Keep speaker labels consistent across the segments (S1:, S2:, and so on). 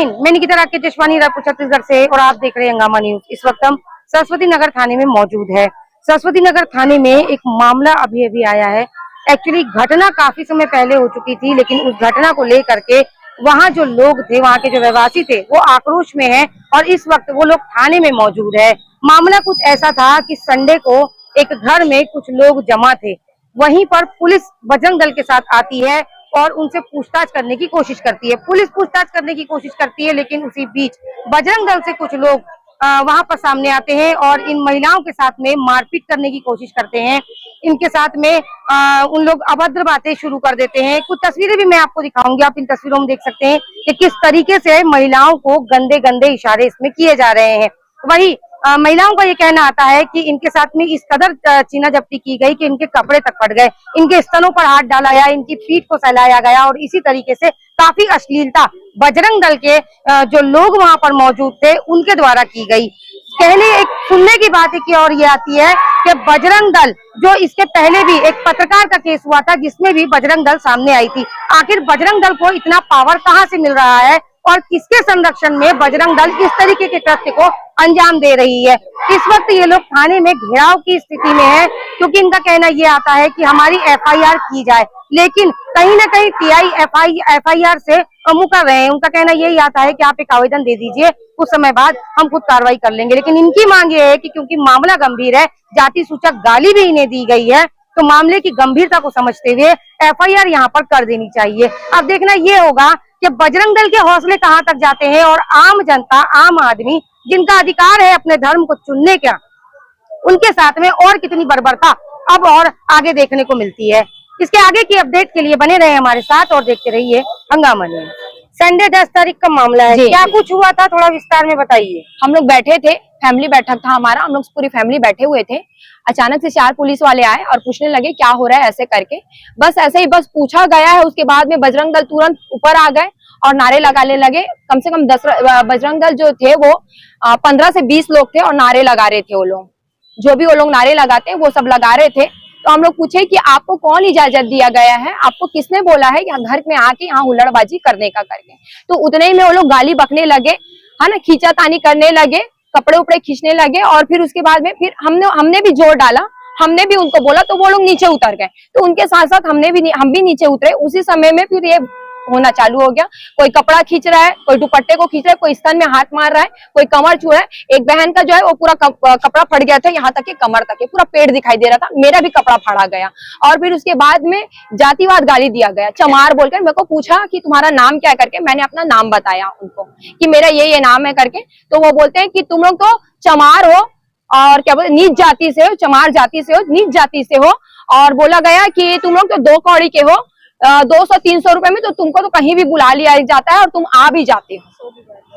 S1: हिंद, मैं निकिता राकेश जशवानी रायपुर छत्तीसगढ़ से और आप देख रहे हैं हंगामा न्यूज। इस वक्त हम सरस्वती नगर थाने में मौजूद है। सरस्वती नगर थाने में एक मामला अभी आया है। एक्चुअली घटना काफी समय पहले हो चुकी थी, लेकिन उस घटना को लेकर के वहाँ जो लोग थे, वहाँ के जो रहवासी थे, वो आक्रोश में है और इस वक्त वो लोग थाने में मौजूद है। मामला कुछ ऐसा था कि संडे को एक घर में कुछ लोग जमा थे, वहीं पर पुलिस बजरंग दल के साथ आती है और उनसे पूछताछ करने की कोशिश करती है। पुलिस पूछताछ करने की कोशिश करती है, लेकिन उसी बीच बजरंग दल से कुछ लोग वहां पर सामने आते हैं और इन महिलाओं के साथ में मारपीट करने की कोशिश करते हैं। इनके साथ में उन लोग अभद्र बातें शुरू कर देते हैं। कुछ तस्वीरें भी मैं आपको दिखाऊंगी, आप इन तस्वीरों में देख सकते हैं कि किस तरीके से महिलाओं को गंदे गंदे इशारे इसमें किए जा रहे हैं। वही महिलाओं का ये कहना आता है कि इनके साथ में इस कदर चीना जब्ती की गई कि इनके कपड़े तक फट गए, इनके स्तनों पर हाथ डाला गया, इनकी पीठ को सहलाया गया और इसी तरीके से काफी अश्लीलता बजरंग दल के जो लोग वहां पर मौजूद थे उनके द्वारा की गई। कहने एक सुनने की बात की और ये आती है कि बजरंग दल जो इसके पहले भी एक पत्रकार का केस हुआ था जिसमें भी बजरंग दल सामने आई थी। आखिर बजरंग दल को इतना पावर कहाँ से मिल रहा है और किसके संरक्षण में बजरंग दल इस तरीके के कृत्य को अंजाम दे रही है। इस वक्त ये लोग थाने में घेराव की स्थिति में है, क्योंकि इनका कहना ये आता है कि हमारी एफआईआर की जाए, लेकिन कहीं ना कहीं टीआई एफआईआर से मुकर रहे हैं। उनका कहना यही आता है कि आप एक आवेदन दे दीजिए, कुछ समय बाद हम खुद कार्रवाई कर लेंगे। लेकिन इनकी मांग ये है कि क्योंकि मामला गंभीर है, जाति सूचक गाली भी इन्हें दी गई है, तो मामले की गंभीरता को समझते हुए एफआईआर यहाँ पर कर देनी चाहिए। अब देखना ये होगा कि बजरंग दल के हौसले कहाँ तक जाते हैं और आम जनता, आम आदमी जिनका अधिकार है अपने धर्म को चुनने का, उनके साथ में और कितनी बर्बरता अब और आगे देखने को मिलती है। इसके आगे की अपडेट के लिए बने रहे हमारे साथ और देखते रहिए हंगामा न्यूज। संडे 10 तारीख का मामला है, क्या कुछ हुआ था, थोड़ा विस्तार में बताइए।
S2: हम लोग बैठे थे, फैमिली बैठक था हमारा, हम लोग पूरी फैमिली बैठे हुए थे। अचानक से 4 पुलिस वाले आए और पूछने लगे क्या हो रहा है ऐसे करके। बस ऐसे ही बस पूछा गया है, उसके बाद में बजरंग दल तुरंत ऊपर आ गए और नारे लगाने लगे। कम से कम 10 बजरंग दल जो थे वो 15 से 20 लोग थे और नारे लगा रहे थे। वो लोग जो भी वो लोग नारे लगाते हैं वो सब लगा रहे थे। तो हम लोग पूछे कि आपको कौन इजाजत दिया गया है, आपको किसने बोला है यहाँ घर में आके यहाँ हुल्लड़बाजी करने का करके। तो उतने ही में वो लोग गाली बकने लगे, है ना, खींचातानी करने लगे, कपड़े उपड़े खींचने लगे और फिर उसके बाद में फिर हमने भी जोर डाला, हमने भी उनको बोला तो वो लोग नीचे उतर गए। तो उनके साथ साथ हम भी नीचे उतरे। उसी समय में फिर ये होना चालू हो गया। कोई कपड़ा खींच रहा है, कोई दुपट्टे को खींच रहा है, कोई स्तन में हाथ मार रहा है, कोई कमर छू रहा है। एक बहन का जो है वो पूरा कपड़ा फट गया था, यहाँ तक के कमर तक के पूरा पेट दिखाई दे रहा था। मेरा भी कपड़ा फाड़ा गया और फिर उसके बाद में जातिवाद गाली दिया गया, चमार बोलकर। मेरे को पूछा कि तुम्हारा नाम क्या है करके, मैंने अपना नाम बताया उनको कि मेरा ये नाम है करके। तो वो बोलते हैं कि तुम लोग तो चमार हो और क्या बोलते नीच जाति से हो, चमार जाति से हो, नीच जाति से हो। और बोला गया कि तुम लोग तो 2 कौड़ी के हो, 200-300 रुपए में तो तुमको तो कहीं भी बुला लिया जाता है और तुम आ भी जाते हो,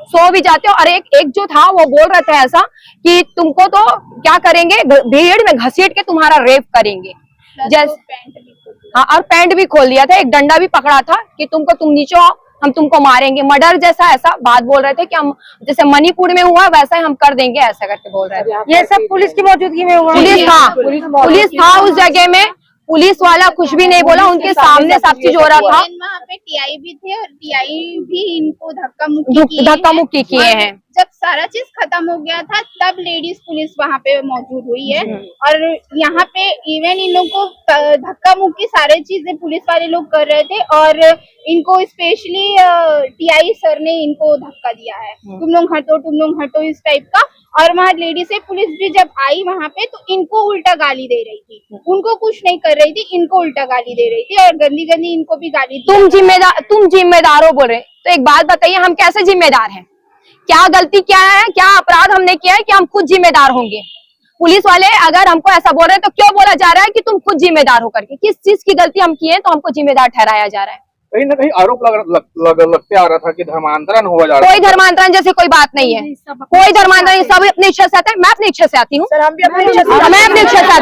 S2: सो भी जाते हो। और एक जो था वो बोल रहा था ऐसा कि तुमको तो क्या करेंगे, भीड़ में घसीट के तुम्हारा रेप करेंगे। हाँ, और पैंट भी खोल दिया था, एक डंडा भी पकड़ा था कि तुम नीचे आओ, हम तुमको मारेंगे। मर्डर जैसा ऐसा बात बोल रहे थे कि हम जैसे मणिपुर में हुआ वैसा ही हम कर देंगे, ऐसा करके बोल रहे थे।
S1: ये सब पुलिस की मौजूदगी में हुआ?
S2: पुलिस था उस जगह में, पुलिस वाला कुछ भी नहीं बोला, उनके सामने सब चीज हो रहा था।
S3: वहाँ पे टीआई भी थे और टीआई भी इनको धक्का मुक्की
S2: किए हैं।
S3: जब सारा चीज खत्म हो गया था तब लेडीज पुलिस वहाँ पे मौजूद हुई है और यहाँ पे इवन इन लोगों को धक्का मुक्की सारे चीजें पुलिस वाले लोग कर रहे थे और इनको स्पेशली टीआई सर ने इनको धक्का दिया है, तुम लोग हटो इस टाइप का। और वहाँ लेडीज से पुलिस भी जब आई वहाँ पे तो इनको उल्टा गाली दे रही थी, उनको कुछ नहीं कर रही थी, इनको उल्टा गाली दे रही थी और गंदी गंदी इनको भी गाली।
S2: तुम जिम्मेदार हो बोल रहे। तो एक बात बताइए, हम कैसे जिम्मेदार हैं? क्या गलती क्या है, क्या अपराध हमने किया है कि हम खुद जिम्मेदार होंगे? पुलिस वाले अगर हमको ऐसा बोल रहे हैं तो क्यों बोला जा रहा है कि तुम खुद जिम्मेदार हो करके? किस चीज की गलती हम किए तो हमको जिम्मेदार ठहराया जा रहा है?
S4: कहीं ना कहीं आरोप लगते आ रहा था कि धर्मांतरण हुआ जा रहा है।
S2: कोई धर्मांतरण जैसे कोई बात नहीं है, कोई धर्मांतरण, सब अपनी इच्छा से आता है। मैं अपनी इच्छा से आती हूँ, मैं अपनी इच्छा से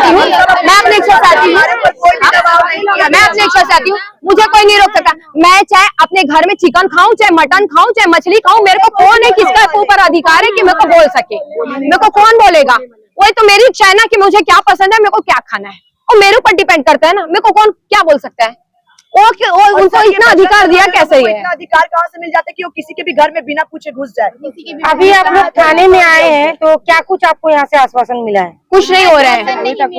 S2: आती हूँ, मुझे कोई नहीं रोक सकता। मैं चाहे अपने घर में चिकन खाऊं, चाहे मटन खाऊं, चाहे मछली खाऊं, मेरे को कौन है किसका ऊपर अधिकार है कि मेरे को बोल सके? मेरे को कौन बोलेगा? वही तो मेरी इच्छा है ना कि मुझे क्या पसंद है, मेरे को क्या खाना है, और मेरे ऊपर डिपेंड करता है ना, मेरे को कौन क्या बोल सकता है? उनको इतना अधिकार दिया कैसे है?
S5: इतना अधिकार कहाँ से मिल जाता है कि वो किसी के भी घर में बिना पूछे घुस जाए?
S1: अभी आप लोग थाने में आए हैं तो क्या कुछ आपको यहाँ से आश्वासन मिला है?
S2: कुछ नहीं हो रहा है,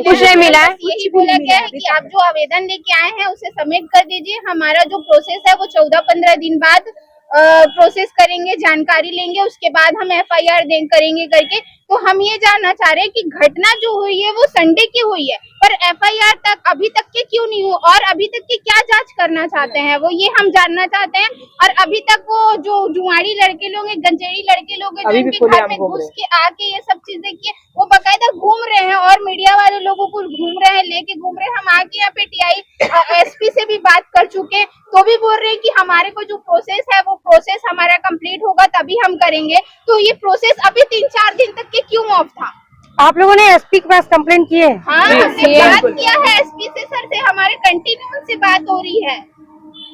S2: कुछ नहीं मिला है।
S3: यही बोला गया है कि आप जो आवेदन लेके आए हैं उसे सबमिट कर दीजिए। हमारा जो प्रोसेस है वो 14-15 दिन बाद प्रोसेस करेंगे, जानकारी लेंगे, उसके बाद हम FIR करेंगे करके। तो हम ये जानना चाह रहे हैं कि घटना जो हुई है वो संडे की हुई है, पर FIR तक अभी तक के क्यों नहीं हुआ और अभी तक की क्या जांच करना चाहते हैं वो, ये हम जानना चाहते हैं। और अभी तक वो जो जुआड़ी लड़के लोग हैं, गंजेड़ी लड़के लोग हैं, जो इनके घर में घुस के आके ये सब चीजें किए, वो बकायदा घूम रहे हैं और मीडिया वाले लोगों को घूम रहे हैं, लेके घूम रहे हैं। हम आके यहाँ पे TI SP से भी बात कर चुके, तो भी बोल रहे हैं कि हमारे को जो प्रोसेस है वो प्रोसेस हमारा कंप्लीट होगा तभी हम करेंगे। तो ये प्रोसेस अभी 3-4 दिन तक के क्यों ऑफ था?
S1: आप लोगों ने SP के पास कंप्लेंट की है?
S3: हाँ, हमने बात किया है SP से, सर से हमारे कंटिन्यू उनसे बात हो रही है,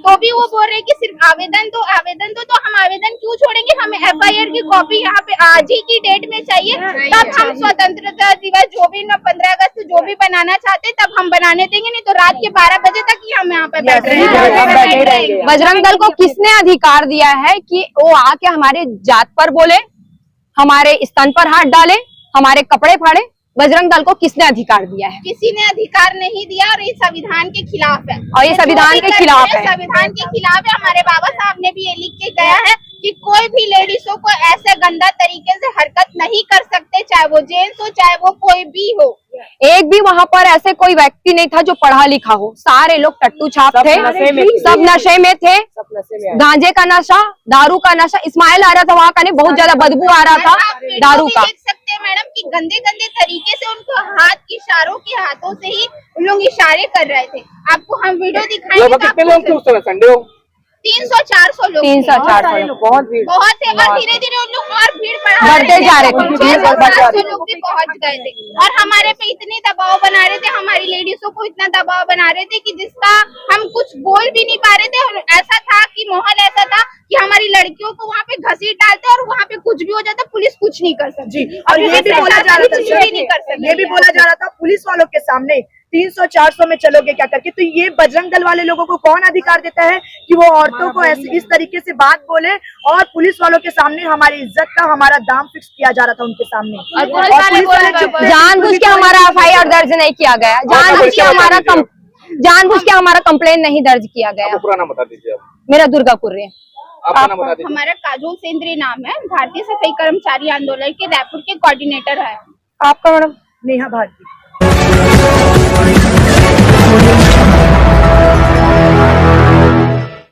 S3: तो भी वो बोल रहे हैं कि सिर्फ आवेदन दो तो हम आवेदन क्यों छोड़ेंगे? हमें FIR की कॉपी यहाँ पे आज ही की डेट में चाहिए, तब हम स्वतंत्रता दिवस जो भी 15 अगस्त जो भी बनाना चाहते तब हम बनाने देंगे, नहीं तो रात के 12 बजे तक ही हम यहाँ पे बैठे रहेंगे।
S2: बजरंग दल को किसने अधिकार दिया है कि वो आके हमारे जात पर बोले, हमारे स्तन पर हाथ डाले, हमारे कपड़े फाड़े? बजरंग दल को किसने अधिकार दिया है?
S3: किसी ने अधिकार नहीं दिया और ये संविधान के खिलाफ है,
S2: और ये संविधान के खिलाफ है,
S3: संविधान के खिलाफ है। हमारे बाबा साहब ने भी ये लिख के गया है कि कोई भी लेडीजों को ऐसे गंदा तरीके से हरकत नहीं कर सकते, चाहे वो जेंट्स हो चाहे वो कोई भी हो।
S2: एक भी वहाँ पर ऐसे कोई व्यक्ति नहीं था जो पढ़ा लिखा हो, सारे लोग टट्टू छाप थे, सब नशे में थे, गांजे का नशा, दारू का नशा। इस्माइल आ रहा था वहाँ का, नहीं बहुत ज्यादा बदबू आ रहा था दारू का।
S3: देख सकते हैं मैडम कि गंदे गंदे तरीके से उनको हाथ की इशारों के हाथों से ही उन लोग इशारे कर रहे थे। आपको हम वीडियो दिखाएंगे।
S4: कितने लोग थे उस समय संडे को?
S3: 300-400 लोग,
S2: 300-400 लोग,
S1: बहुत भीड़।
S3: बहुत है। और धीरे धीरे उन लोग और भीड़
S2: बढ़ते जा रहे थे,
S3: 600-700 लोग भी पहुंच गए थे और हमारे पे इतने दबाव बना रहे थे, हमारी लेडीजों को इतना दबाव बना रहे थे कि जिसका हम कुछ बोल भी नहीं पा रहे थे। और ऐसा था कि माहौल ऐसा था कि हमारी लड़कियों को वहाँ पे घसीट डालते और वहाँ पे कुछ भी हो जाता, पुलिस कुछ नहीं कर सकती।
S5: और ये भी बोला जा रहा था, ये भी बोला जा रहा था पुलिस वालों के सामने 300-400 में चलोगे क्या करके। तो ये बजरंग दल वाले लोगों को कौन अधिकार देता है कि वो औरतों को ऐसे इस तरीके से बात बोले? और पुलिस वालों के सामने हमारी इज्जत का हमारा दाम फिक्स किया जा रहा था उनके सामने, और पुलिस वाले
S2: जानबूझ के हमारा FIR दर्ज नहीं किया गया, जानबूझ के हमारा कंप्लेन नहीं दर्ज किया गया।
S4: पूरा नाम बता दीजिए आप।
S2: मेरा दुर्गापुर है।
S4: आपका नाम बता दीजिए।
S3: हमारा काजोल सेंद्री नाम है, भारतीय सफाई कर्मचारी आंदोलन के रायपुर के कोऑर्डिनेटर है।
S1: आपका मैडम?
S5: नेहा भारती।